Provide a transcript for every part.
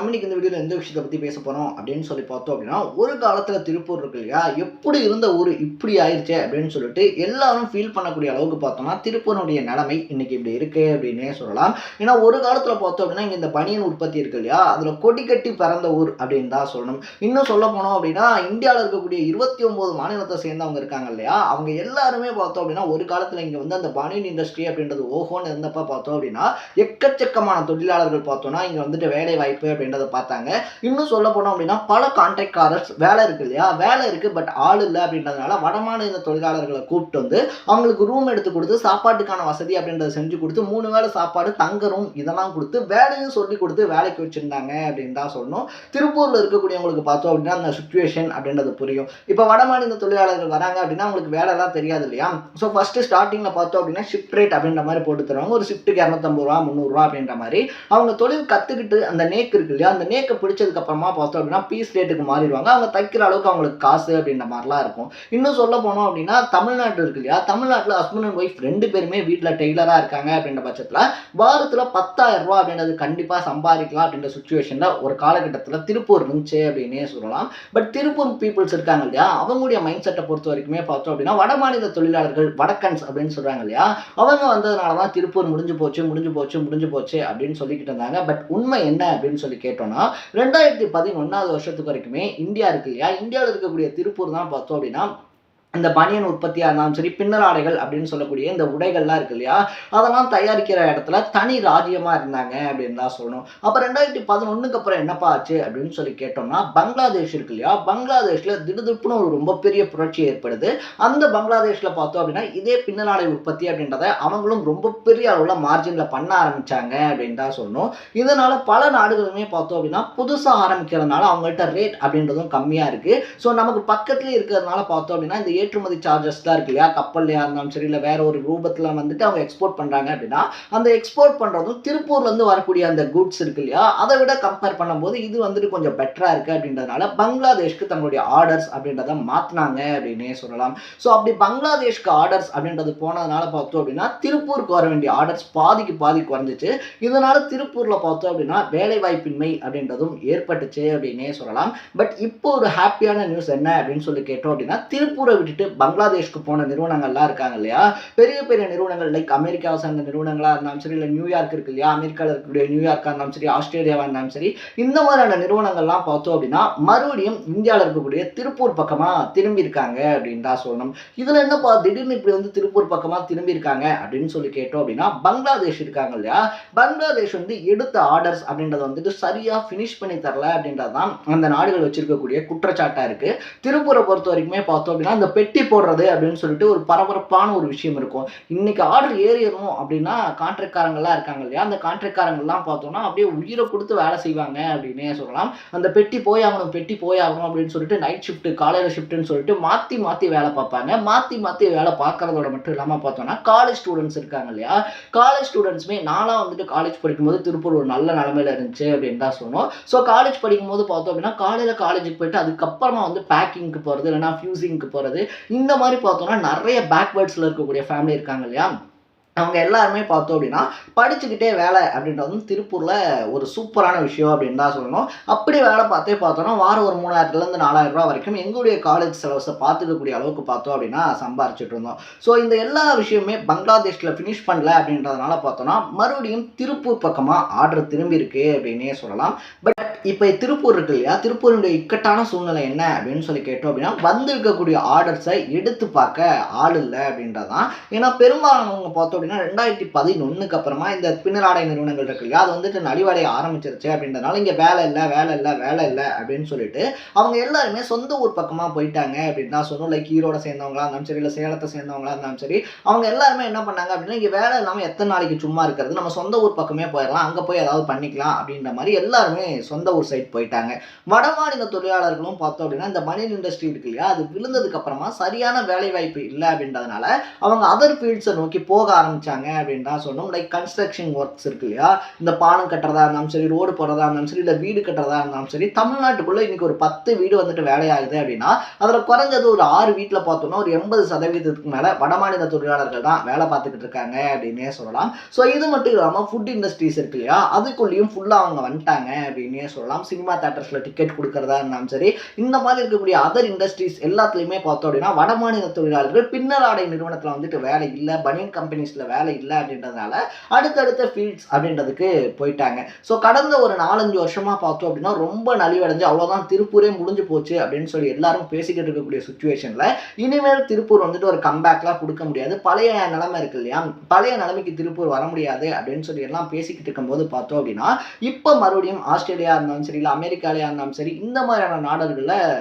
நம்ம இன்னைக்கு இந்த வீடியோவில் எந்த விஷயத்தை பற்றி பேச போகிறோம் அப்படின்னு சொல்லி பார்த்தோம் அப்படின்னா, ஒரு காலத்தில் திருப்பூர் இருக்கு இல்லையா, எப்படி இருந்த ஊர் இப்படி ஆயிடுச்சே அப்படின்னு சொல்லிட்டு எல்லாரும் ஃபீல் பண்ணக்கூடிய அளவுக்கு பார்த்தோம்னா திருப்பூருடைய நிலைமை இன்னைக்கு இப்படி இருக்கு அப்படின்னே சொல்லலாம். ஏன்னா ஒரு காலத்தில் பார்த்தோம் அப்படின்னா இங்கே இந்த பனியன் உற்பத்தி இருக்கு இல்லையா, அதில் கொடி கட்டி பிறந்த ஊர் அப்படின்னு தான் சொல்லணும். இன்னும் சொல்ல போனோம் அப்படின்னா இந்தியாவில் இருக்கக்கூடிய 29 மாநிலத்தை சேர்ந்தவங்க இருக்காங்க இல்லையா, அவங்க எல்லாருமே பார்த்தோம் அப்படின்னா ஒரு காலத்தில் இங்கே வந்து அந்த பனியன் இண்டஸ்ட்ரி அப்படின்றது ஓஹோன்னு இருந்தப்ப பார்த்தோம் அப்படின்னா எக்கச்சக்கமான தொழிலாளர்கள் பார்த்தோம்னா இங்கே வந்துட்டு வேலை வாய்ப்பு அப்படின்றத பார்த்தாங்க. இன்னும் சொல்ல போனோம் அப்படின்னா பல கான்ட்ராக்ட்காரர்ஸ் வேலை இருக்கு இல்லையா, வேலை இருக்கு பட் ஆள் இல்லை அப்படின்றதுனால வடமாநில தொழிலாளர்களை கூப்பிட்டு வந்து அவங்களுக்கு ரூம் எடுத்து கொடுத்து சாப்பாட்டுக்கான வசதி அப்படின்றத செஞ்சு கொடுத்து 3 வேளை சாப்பாடு தங்க ரூம் இதெல்லாம் கொடுத்து வேலையும் சொல்லி கொடுத்து வேலைக்கு வச்சிருந்தாங்க அப்படின்னு தான் சொல்லணும். திருப்பூர்ல இருக்கக்கூடியவங்களுக்கு பார்த்தோம் அப்படின்னா அந்த சுச்சுவேஷன் அப்படின்றது புரியும். இப்போ வடமாநில தொழிலாளர்கள் வராங்க அப்படின்னா அவங்களுக்கு வேலை எல்லாம் தெரியாது இல்லையா. ஸோ ஃபர்ஸ்ட் ஸ்டார்டிங்ல பார்த்தோம் அப்படின்னா ஷிஃப்ட் ரேட் அப்படின்ற மாதிரி போட்டு தருவாங்க. ஒரு ஷிஃப்ட்டுக்கு 250 ரூபா 300 ரூபா அப்படின்ற மாதிரி அவங்க தொழில் கத்துக்கிட்டு அந்த நேக் இருக்கு இல்லையா, அந்த நேக்கை பிடிச்சதுக்கு அப்புறமா பார்த்தோம் அப்படின்னா பீஸ் ரேட்டுக்கு மாறிடுவாங்க. அவங்க தைக்கிற அளவுக்கு அவங்களுக்கு காசு அப்படின்ற மாதிரிலாம் இருக்கும். இன்னும் சொல்ல போனோம் அப்படின்னா தமிழ்நாடு இருக்கு இல்லையா, தமிழ்நாட்டில் ஹஸ்பண்ட் அண்ட் ஒய்ஃப் 2 பேருமே வீட்டில் டெய்லராக இருக்காங்க அப்படின்ற பட்சத்தில் வாரத்தில் 10,000 ரூபா அப்படின்றது கண்டிப்பாக சம்பாதிக்கலாம் அப்படின்ற சுச்சுவேஷனில் ஒரு காலகட்டத்தில் திருப்பூர் இருந்துச்சு அப்படின்னே சொல்லலாம். பட் திருப்பூர் பீப்புள்ஸ் இருக்காங்க இல்லையா, அவங்களுடைய மைண்ட் செட்டை பொறுத்த வரைக்குமே பார்த்தோம் அப்படின்னா வடமாநில தொழிலாளர்கள் வடக்கன்ஸ் அப்படின்னு சொல்றாங்க இல்லையா, அவங்க வந்ததுனால தான் திருப்பூர் முடிஞ்சு போச்சு அப்படின்னு சொல்லிக்கிட்டு இருந்தாங்க. பட் உண்மை என்ன அப்படின்னு சொல்லி கேட்டோம்னா 2011 வருஷத்துக்கு வரைக்குமே இந்தியா இருக்கு இல்லையா, இந்தியாவில் இருக்கக்கூடிய திருப்பூர் தான் பார்த்தோம் அப்படின்னா இந்த பனியன் உற்பத்தியாக இருந்தாலும் சரி, பின்னல் ஆடைகள் அப்படின்னு சொல்லக்கூடிய இந்த உடைகள்லாம் இருக்கு இல்லையா, அதெல்லாம் தயாரிக்கிற இடத்துல தனி ராஜ்யமாக இருந்தாங்க அப்படின்னு தான் சொல்லணும். அப்போ 2011 அப்புறம் என்னப்பா ஆச்சு அப்படின்னு சொல்லி கேட்டோம்னா பங்களாதேஷ் இருக்கு இல்லையா, பங்களாதேஷில் திடுதிப்புன்னு ஒரு ரொம்ப பெரிய புரட்சி ஏற்படுது. அந்த பங்களாதேஷில் பார்த்தோம் அப்படின்னா இதே பின்னல் ஆடை உற்பத்தி அப்படின்றத அவங்களும் ரொம்ப பெரிய அளவில் மார்ஜினில் பண்ண ஆரம்பிச்சாங்க அப்படின்னு தான் சொல்லணும். இதனால பல நாடுகளுமே பார்த்தோம் அப்படின்னா புதுசாக ஆரம்பிக்கிறதுனால அவங்கள்ட்ட ரேட் அப்படின்றதும் கம்மியாக இருக்குது. ஸோ நமக்கு பக்கத்துலேயே இருக்கிறதுனால பார்த்தோம் அப்படின்னா இந்த ஏற்றுமதி சார்ஜஸ் தான் இருக்கு இல்லையா, கப்பல்லையா இருந்தாலும் சரி இல்லை வேற ஒரு ரூபத்தில் வந்துட்டு அவங்க எக்ஸ்போர்ட் பண்ணுறாங்க அப்படின்னா அந்த எக்ஸ்போர்ட் பண்ணுறதும் திருப்பூர்லேருந்து வரக்கூடிய அந்த குட்ஸ் இருக்கு இல்லையா, அதை விட கம்பேர் பண்ணும்போது இது வந்துட்டு கொஞ்சம் பெட்டராக இருக்குது அப்படின்றதுனால பங்களாதேஷ்க்கு தங்களுடைய ஆர்டர்ஸ் அப்படின்றத மாற்றினாங்க அப்படின்னே சொல்லலாம். ஸோ அப்படி பங்களாதேஷ்க்கு ஆர்டர்ஸ் அப்படின்றது போனதுனால பார்த்தோம் அப்படின்னா திருப்பூருக்கு வர வேண்டிய ஆர்டர்ஸ் பாதிக்கு குறைஞ்சிச்சு. இதனால திருப்பூரில் பார்த்தோம் அப்படின்னா வேலை வாய்ப்பின்மை அப்படின்றதும் ஏற்பட்டுச்சு அப்படின்னே சொல்லலாம். பட் இப்போ ஒரு ஹாப்பியான நியூஸ் என்ன அப்படின்னு சொல்லி கேட்டோம் அப்படின்னா திருப்பூரை விட்டுட்டு பங்களாதேஷ்க்கு போன நிறுவனங்கள்லாம் இருக்காங்க இல்லையா, பெரிய பெரிய நிறுவனங்கள் லைக் அமெரிக்காவை சேர்ந்த நிறுவனங்களா இருந்தாலும் சரி, இல்லை நியூயார்க் இருக்கு இல்லையா, அமெரிக்காவில் இருக்கக்கூடிய நியூயார்க்காக இருந்தாலும் சரி, ஆஸ்திரேலியாவா இருந்தாலும் சரி, இந்த மாதிரியான நிறுவனங்கள்லாம் பார்த்தோம் அப்படின்னா மறுபடியும் இந்தியாவில் இருக்கக்கூடிய திருப்பூர் பக்கமா திரும்பி இருக்காங்க அப்படின்னு தான் சொல்லணும். இதுல என்னப்பா திடீர்னு இப்படி வந்து திருப்பூர் பக்கமா திரும்பி இருக்காங்க அப்படின்னு சொல்லி கேட்டோம் அப்படின்னா பங்களாதேஷ் இருக்காங்க இல்லையா, பங்களாதேஷ் வந்து எடுத்த ஆர்டர்ஸ் அப்படின்றத வந்துட்டு சரியா ஃபினிஷ் பண்ணி தரல அப்படின்றதான் அந்த நாடுகள் வச்சிருக்கக்கூடிய குற்றச்சாட்டா இருக்கு. திருப்பூரை பொறுத்த வரைக்குமே பார்த்தோம் அப்படின்னா இந்த பெட்டி போடுறது அப்படின்னு சொல்லிட்டு ஒரு பரபரப்பான ஒரு விஷயம் இருக்கும். இன்னைக்கு ஆர்டர் ஏறிடணும் அப்படின்னா கான்ட்ராக்ட்காரங்கள்லாம் இருக்காங்க இல்லையா, அந்த கான்ட்ராக்ட்காரங்கள்லாம் பார்த்தோம்னா அப்படியே உயிரை கொடுத்து வேலை செய்வாங்க அப்படின்னே சொல்லலாம். அந்த பெட்டி போயாகணும் அப்படின்னு சொல்லிட்டு நைட் ஷிஃப்ட் காலையில் ஷிஃப்ட்னு சொல்லிட்டு மாற்றி வேலை பார்ப்பாங்க. மாற்றி வேலை பார்க்கறதோட மட்டும் இல்லாமல் பார்த்தோம்னா காலேஜ் ஸ்டூடெண்ட்ஸ் இருக்காங்க இல்லையா, காலேஜ் ஸ்டூடெண்ட்ஸுமே நான்லாம் வந்துட்டு காலேஜ் படிக்கும்போது திருப்பூர் ஒரு நல்ல நிலமையில இருந்துச்சு அப்படின்னு தான் சொல்லணும். ஸோ காலேஜ் படிக்கும்போது பார்த்தோம் அப்படின்னா காலையில் காலேஜுக்கு போயிட்டு அதுக்கப்புறமா வந்து பேக்கிங்க்கு போகிறது இல்லைனா ஃபியூசிங்க்கு போகிறது, இந்த மாதிரி பார்த்தோம்னா நிறைய பேக்வேர்ட்ஸில் இருக்கக்கூடிய ஃபேமிலி இருக்காங்க இல்லையா, அவங்க எல்லாருமே பார்த்தோம் அப்படின்னா படிச்சுக்கிட்டே வேலை அப்படின்றதும் திருப்பூரில் ஒரு சூப்பரான விஷயம் அப்படின்னு தான் சொல்லணும். அப்படி வேலை பார்த்தோம்னா வாரம் ஒரு 3000 4,000 ரூபா வரைக்கும் எங்களுடைய காலேஜ் செலவஸை பார்த்துக்கக்கூடிய அளவுக்கு பார்த்தோம் அப்படின்னா சம்பாரிச்சிட்டு இருந்தோம். ஸோ இந்த எல்லா விஷயமே பங்களாதேஷில் ஃபினிஷ் பண்ணல அப்படின்றதுனால பார்த்தோம்னா மறுபடியும் திருப்பூர் பக்கமாக ஆர்டர் திரும்பி இருக்கு அப்படின்னே சொல்லலாம். பட் இப்போ திருப்பூர் இருக்கு இல்லையா, திருப்பூருடைய இக்கட்டான சூழ்நிலை என்ன அப்படின்னு சொல்லி கேட்டோம் அப்படின்னா வந்திருக்கக்கூடிய ஆர்டர்ஸை எடுத்து பார்க்க ஆள் இல்லை அப்படின்றதான். ஏன்னா பெரும்பாலானவங்க பார்த்தோம் 2011 அப்புறமா இந்த பின்னலாடை நிறுவனங்கள் இருக்கு இல்லையா, அது வந்துட்டு நலிவடைய ஆரம்பிச்சிருச்சு அப்படின்றதுனால இங்கே வேலை இல்லை அப்படின்னு சொல்லிட்டு அவங்க எல்லாருமே சொந்த ஊர் பக்கமாக போயிட்டாங்க அப்படின்னு தான் சொன்னோம். லைக் ஈரோட சேர்ந்தவங்களா இருந்தாலும் சரி, இல்லை சேலத்தை சேர்ந்தவங்களா இருந்தாலும் சரி, அவங்க எல்லாருமே என்ன பண்ணாங்க அப்படின்னா இங்கே வேலை இல்லாமல் எத்தனை நாளைக்கு சும்மா இருக்கிறது, நம்ம சொந்த ஊர் பக்கமே போயிடலாம், அங்கே போய் ஏதாவது பண்ணிக்கலாம் அப்படின்ற மாதிரி எல்லாருமே சொந்த ஊர் சைட் போயிட்டாங்க. வடமாநில தொழிலாளர்களும் பார்த்தோம் அப்படின்னா இந்த பனியன் இண்டஸ்ட்ரி இருக்கு இல்லையா, அது விழுந்ததுக்கு அப்புறமா சரியான வேலை வாய்ப்பு இல்லை அப்படின்றதுனால அவங்க அதர் ஃபீல்ட்ஸை நோக்கி போக ஆரம்பிச்சு ஆரம்பிச்சாங்க அப்படின்னு தான் சொல்லணும். லைக் கன்ஸ்ட்ரக்ஷன் ஒர்க்ஸ் இருக்கு இல்லையா, இந்த பாலம் கட்டுறதா இருந்தாலும் சரி, ரோடு போடுறதா இருந்தாலும் சரி, இல்லை வீடு கட்டுறதா இருந்தாலும் சரி, தமிழ்நாட்டுக்குள்ள இன்னைக்கு ஒரு 10 வீடு வந்துட்டு வேலையாகுது அப்படின்னா அதுல குறைஞ்சது ஒரு 6 வீட்டுல பார்த்தோம்னா ஒரு 80% மேல வடமாநில தொழிலாளர்கள் தான் வேலை பார்த்துக்கிட்டு இருக்காங்க அப்படின்னே சொல்லலாம். ஸோ இது மட்டும் இல்லாம ஃபுட் இண்டஸ்ட்ரீஸ் இருக்கு இல்லையா, அதுக்குள்ளேயும் ஃபுல்லா அவங்க வந்துட்டாங்க அப்படின்னே சொல்லலாம். சினிமா தியேட்டர்ஸ்ல டிக்கெட் கொடுக்கறதா இருந்தாலும் சரி, இந்த மாதிரி இருக்கக்கூடிய அதர் இண்டஸ்ட்ரீஸ் எல்லாத்துலயுமே பார்த்தோம் அப்படின்னா வடமாநில தொழிலாளர்கள் பின்னர் ஆடை நிறுவனத்துல வந்துட்டு வேலை இல்லை, பனியன் கம்பெனிஸ்ல வேலை இல்லை அப்படின்றதுனால அடுத்தடுத்த ஃபீல்ட்ஸ் அப்படின்றதுக்கு போயிட்டாங்க. ஸோ கடந்த ஒரு 4-5 வருஷமா பார்த்தோம் அப்படின்னா ரொம்ப நலிவடைஞ்சு அவ்வளோதான் திருப்பூரே முடிஞ்சு போச்சு அப்படின்னு சொல்லி எல்லாரும் பேசிக்கிட்டு இருக்கக்கூடிய சுச்சுவேஷன்ல இனிமேல் திருப்பூர் வந்துட்டு ஒரு கம்பேக்லாம் கொடுக்க முடியாது, பழைய நிலைமை இருக்கு இல்லையா, பழைய நிலைமைக்கு திருப்பூர் வர முடியாது அப்படின்னு சொல்லி எல்லாம் பேசிக்கிட்டு இருக்கும்போது பார்த்தோம் அப்படின்னா இப்போ மறுபடியும் ஆஸ்திரேலியா இருந்தாலும் சரி, இல்லை அமெரிக்காலையா இருந்தாலும் சரி, இந்த மாதிரியான நாடுகளில்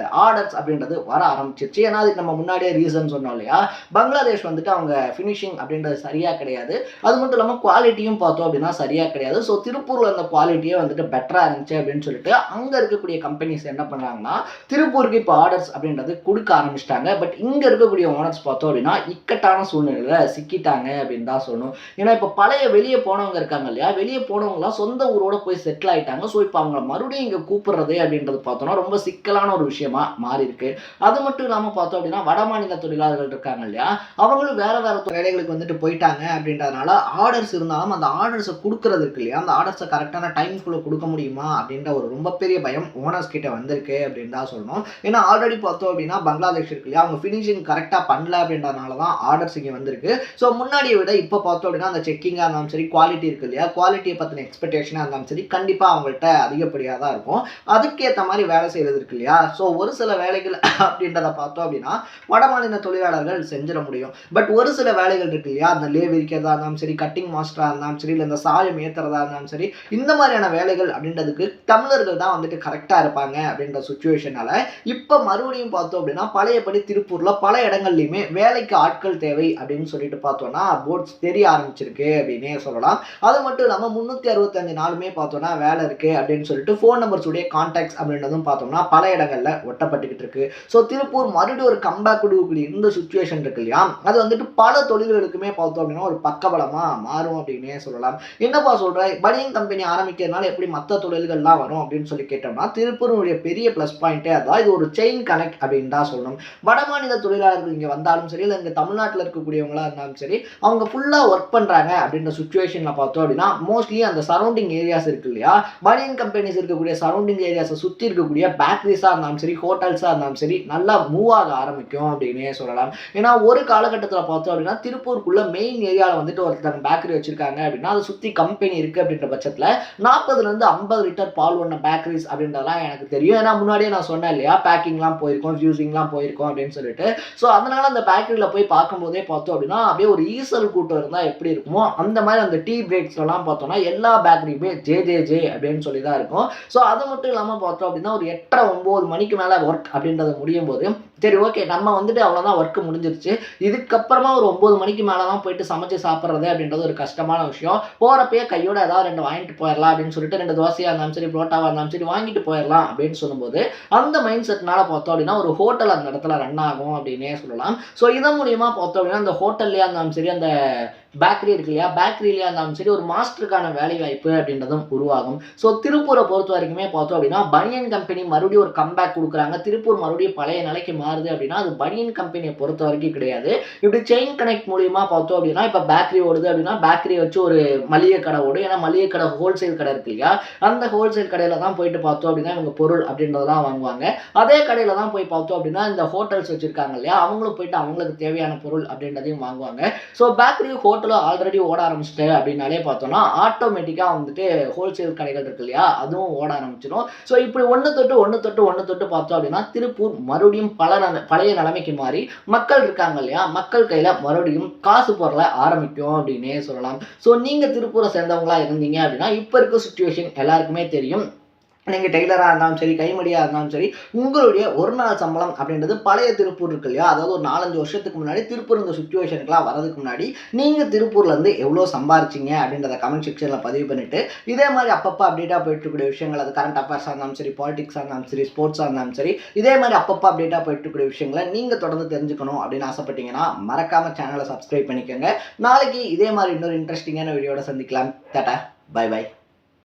ஆர்டர்ஸ் அப்படின்றது வர ஆரம்பிச்சிருச்சு. ஏன்னா அதுக்கு நம்ம முன்னாடியே ரீசன் சொன்னோம் இல்லையா, பங்களாதேஷ் வந்துட்டு அவங்க ஃபினிஷிங் அப்படின்றது சரியா கிடையாது, அது மட்டும் இல்லாமல் குவாலிட்டியும் பார்த்தோம் அப்படின்னா சரியா கிடையாது. ஸோ திருப்பூர்ல அந்த குவாலிட்டியே வந்துட்டு பெட்டரா இருந்துச்சு அப்படின்னு சொல்லிட்டு அங்க இருக்கக்கூடிய கம்பெனிஸ் என்ன பண்றாங்கன்னா திருப்பூருக்கு இப்போ ஆர்டர்ஸ் அப்படின்றது கொடுக்க ஆரம்பிச்சிட்டாங்க. பட் இங்க இருக்கக்கூடிய ஓனர்ஸ் பார்த்தோம் அப்படின்னா இக்கட்டான சூழ்நிலையில சிக்கிட்டாங்க அப்படின்னு தான் சொல்லணும். ஏன்னா இப்போ பழைய வெளியே போனவங்க இருக்காங்க இல்லையா, வெளியே போனவங்களாம் சொந்த ஊரோட போய் செட்டில் ஆயிட்டாங்க. ஸோ இப்போ அவங்க மறுபடியும் இங்க கூப்பிடுறது அப்படின்றது பார்த்தோம்னா ரொம்ப சிக்கலான ஒரு விஷயமா மாறி இருக்கு. அது மட்டும் இல்லாம பார்த்தோம் அப்படின்னா வடமாநில தொழிலாளர்கள் இருக்காங்க இல்லையா, அவங்களும் வேற வேற வேலைகளுக்கு வந்துட்டு போயிட்டாங்க அப்படின்றதுனால ஆர்டர்ஸ் இருந்தாலும் அந்த ஆர்டர்ஸை கொடுக்கறது இருக்கு இல்லையா, அந்த ஆர்டர்ஸை கரெக்டான டைம்குள்ள கொடுக்க முடியுமா அப்படின்ற ஒரு ரொம்ப பெரிய பயம் ஓனர்ஸ் கிட்ட வந்திருக்கு அப்படின்னு தான் சொல்லணும். ஏன்னா ஆல்ரெடி பார்த்தோம் அப்படின்னா பங்களாதேஷ் இருக்கு இல்லையா, அவங்க ஃபினிஷிங் கரெக்டாக பண்ணல அப்படின்றதுனால தான் ஆர்டர்ஸ் இங்கே வந்திருக்கு. ஸோ முன்னாடியை விட இப்போ பார்த்தோம் அப்படின்னா அந்த செக்கிங்காக இருந்தாலும் சரி, குவாலிட்டி இருக்கு இல்லையா, குவாலிட்டியை பற்றின எக்ஸ்பெக்டேஷனாக இருந்தாலும் சரி, கண்டிப்பாக அவங்கள்ட்ட அதிகப்படியாக தான் இருக்கும். அதுக்கேற்ற மாதிரி வேலை செய்கிறது இருக்கு இல்லையா. ஸோ ஒரு சில வேலைகள் அப்படின்றத பார்த்தோம் அப்படின்னா வடமாநில தொழிலாளர்கள் செஞ்சிட முடியும். பட் ஒரு சில வேலைகள் இருக்கு இல்லையா, அந்த லே விரிக்கிறதா இருந்தாலும் சரி, கட்டிங் மாஸ்டராக இருந்தாலும் சரி, இல்லை இந்த சாயம் ஏற்றுறதா இருந்தாலும் சரி, இந்த மாதிரியான வேலைகள் அப்படின்றதுக்கு தமிழர்கள் தான் வந்துட்டு கரெக்டாக இருப்பாங்க அப்படின்ற சுச்சுவேஷனால இப்போ மறுபடியும் பார்த்தோம் அப்படின்னா பழையபடி திருப்பூர்ல பல இடங்கள்லையுமே வேலைக்கு ஆட்கள் தேவை அப்படின்னு சொல்லிட்டு பார்த்தோம்னா போர்ட்ஸ் தெரிய ஆரம்பிச்சிருக்கு அப்படின்னே சொல்லலாம். அது மட்டும் இல்லாமல் 365 நாளுமே பார்த்தோம்னா வேலை இருக்கு அப்படின்னு சொல்லிட்டு ஃபோன் நம்பர்ஸ் உடைய கான்டாக்ட்ஸ் அப்படின்றதும் பார்த்தோம்னா பல இடங்கள்ல ஒட்டப்பட்டுக்கிட்டு இருக்கு. ஸோ திருப்பூர் மறுபடியும் ஒரு கம்பேக் கொடுக்கக்கூடிய இந்த சுச்சுவேஷன் இருக்கு இல்லையா, அது வந்துட்டு பல தொழில்களுக்குமே பார்த்தோம் அப்படின்னா ஒரு பக்கபலமா மாறும் அப்படின்னே சொல்லலாம். என்னப்பா சொல்ற, பனியன் கம்பெனி ஆரம்பிக்கிறதுனால எப்படி மற்ற தொழில்கள்லாம் வரும் அப்படின்னு சொல்லி கேட்டோம்னா திருப்பூருடைய பெரிய ப்ளஸ் பாயிண்டே அதான், இது ஒரு செயின் கனெக்ட் அப்படின்னு தான் சொல்லணும். வடமாநில தொழிலாளர்கள் இங்கே வந்தாலும் சரி, இல்லை இங்கே தமிழ்நாட்டில் இருக்கக்கூடியவங்களா இருந்தாலும் சரி, அவங்க ஃபுல்லாக ஒர்க் பண்ணுறாங்க அப்படின்ற சுச்சுவேஷனில் பார்த்தோம் அப்படின்னா மோஸ்ட்லி அந்த சரௌண்டிங் ஏரியாஸ் இருக்கு இல்லையா, பனியன் கம்பெனிஸ் இருக்கக்கூடிய சரௌண்டிங் ஏரியாஸை சுற்றி இருக்கக்கூடிய பேக்கரிஸாக இருந்தாலும் சரி, ஹோட்டல்ஸாக இருந்தாலும் சரி, நல்லா மூவ் ஆக ஆரம்பிக்கும் அப்படின்னே சொல்லலாம். ஏன்னா ஒரு காலகட்டத்தில் பார்த்தோம் அப்படின்னா திருப்பூருக்குள்ள மெயின் ஏரியாவில் வந்துட்டு ஒருத்தங்க பேக்கரி வச்சிருக்காங்க அப்படின்னா அதை சுற்றி கம்பெனி இருக்குது அப்படின்ற பட்சத்தில் 40லேருந்து 50 லிட்டர் பால் ஒன்ன பேக்கரிஸ் அப்படின்றதெல்லாம் எனக்கு தெரியும். ஏன்னா முன்னாடியே நான் சொன்னேன் இல்லையா, பேக்கிங்லாம் போயிருக்கோம், ஃபியூசிங்லாம் போயிருக்கோம் அப்படின்னு சொல்லிட்டு. ஸோ அதனால அந்த பேக்கரியில் போய் பார்க்கும்போதே பார்த்தோம் அப்படின்னா அப்படியே ஒரு ஈசல் கூட்டம் இருந்தால் எப்படி இருக்குமோ அந்த மாதிரி அந்த டீ பிரேக்ஸ்லாம் பார்த்தோம்னா எல்லா பேக்கரியுமே ஜே ஜே ஜே அப்படின்னு சொல்லி தான் இருக்கும். ஸோ அது மட்டும் இல்லாமல் பார்த்தோம் அப்படின்னா ஒரு 8:30-9 மணிக்கு மேலே ஒர்க் அப்படின்றது முடியும் போது சரி ஓகே நம்ம வந்துட்டு அவ்வளோதான் ஒர்க்கு முடிஞ்சிருச்சு, இதுக்கப்புறமா ஒரு 9 மணிக்கு மேலே தான் போயிட்டு சமைச்சு சாப்பிட்றது அப்படின்றது ஒரு கஷ்டமான விஷயம். போகிறப்பயே கையோட ஏதாவது 2 வாங்கிட்டு போயிடலாம் அப்படின்னு சொல்லிட்டு 2 தோசையாக இருந்தாலும் சரி, புரோட்டாவாக இருந்தாலும் சரி வாங்கிட்டு போயிடலாம் அப்படின்னு சொல்லும்போது அந்த மைண்ட் செட்னால பார்த்தோம் அப்படின்னா ஒரு ஹோட்டல் அந்த இடத்துல ரன் ஆகும் அப்படின்னே சொல்லலாம். ஸோ இதன் மூலியமாக பார்த்தோம் அப்படின்னா அந்த ஹோட்டல்லையா இருந்தாலும் சரி, அந்த பேக்கரி இருக்கு இல்லையா, பேக்கரியிலையா இருந்தாலும் சரி ஒரு மாஸ்டருக்கான வேலை வாய்ப்பு அப்படின்றதும் உருவாகும். ஸோ திருப்பூரை பொறுத்த வரைக்குமே பார்த்தோம் அப்படின்னா பனியன் கம்பெனி மறுபடியும் ஒரு கம்பேக் கொடுக்குறாங்க, திருப்பூர் மறுபடியும் பழைய நிலைக்கு மாறுது அப்படின்னா அது பனியன் கம்பெனியை பொறுத்த வரைக்கும் கிடையாது. இப்படி செயின் கனெக்ட் மூலியமா பார்த்தோம் அப்படின்னா இப்போ பேக்கரி ஓடுது அப்படின்னா பேக்கரி வச்சு ஒரு மளிகை கடை ஓடும். ஏன்னா மளிகை கடை ஹோல்சேல் கடை இருக்கு இல்லையா, அந்த ஹோல்சேல் கடையில் தான் போயிட்டு பார்த்தோம் அப்படின்னா இவங்க பொருள் அப்படின்றதெல்லாம் வாங்குவாங்க. அதே கடையில் தான் போய் பார்த்தோம் அப்படின்னா இந்த ஹோட்டல்ஸ் வச்சிருக்காங்க இல்லையா, அவங்களும் போயிட்டு அவங்களுக்கு தேவையான பொருள் அப்படின்றதையும் வாங்குவாங்க. ஸோ பேக்கரி ஹோட்டல் ஆல்ரெடி ஓட ஆரம்பிச்சிட்டு அப்படின்னாலே பார்த்தோம்னா ஆட்டோமேட்டிக்காக வந்துட்டு ஹோல்சேல் கடைகள் இருக்கு இல்லையா அதுவும் ஓட ஆரம்பிச்சிடும். ஸோ இப்படி ஒன்று தொட்டு பார்த்தோம் அப்படின்னா திருப்பூர் மறுபடியும் பழைய நிலைமைக்கு மாறி மக்கள் இருக்காங்க இல்லையா, மக்கள் கையில் மறுபடியும் காசு பொருளை ஆரம்பிக்கும் அப்படின்னே சொல்லலாம். ஸோ நீங்கள் திருப்பூரை சேர்ந்தவங்களா இருந்தீங்க அப்படின்னா இப்போ இருக்க சுச்சுவேஷன் எல்லாருக்குமே தெரியும். நீங்கள் டெய்லராக இருந்தாலும் சரி, கைமடியாக இருந்தாலும் சரி, உங்களுடைய ஒரு நாள் சம்பளம் அப்படின்றது பழைய திருப்பூர் இருக்கு இல்லையா? அதாவது ஒரு 4, 5 வருஷத்துக்கு முன்னாடி திருப்பூர் இந்த சிச்சுவேஷனுக்குலாம் வரதுக்கு முன்னாடி, நீங்க திருப்பூர்லேருந்து எவ்வளோ சம்பாரிச்சீங்க அப்படின்றத கமெண்ட் செக்ஷன்ல பதிவு பண்ணிட்டு, இதே மாரி அப்பப்போ அப்டேட்டா போயிட்டு இருக்கக்கூடிய விஷயங்கள், அது கரண்ட் அஃபேர்ஸா இருந்தாலும் சரி, பாலிடிக்ஸா இருந்தாலும் சரி, ஸ்போர்ட்ஸா இருந்தாலும் சரி, இதே மாரி அப்பப்போ அப்டேட்டா போயிட்டு இருக்கக்கூடிய விஷயங்கள நீங்க தொடர்ந்து தெரிஞ்சுக்கணும் அப்படின்னு ஆசைப்பட்டீங்கன்னா, மறக்காம சேனலை சப்ஸ்கிரைப் பண்ணிக்கோங்க. நாளைக்கு இதே மாரி இன்னொரு இன்ட்ரெஸ்டிங்கான வீடியோட சந்திக்கலாம். Tata, bye by.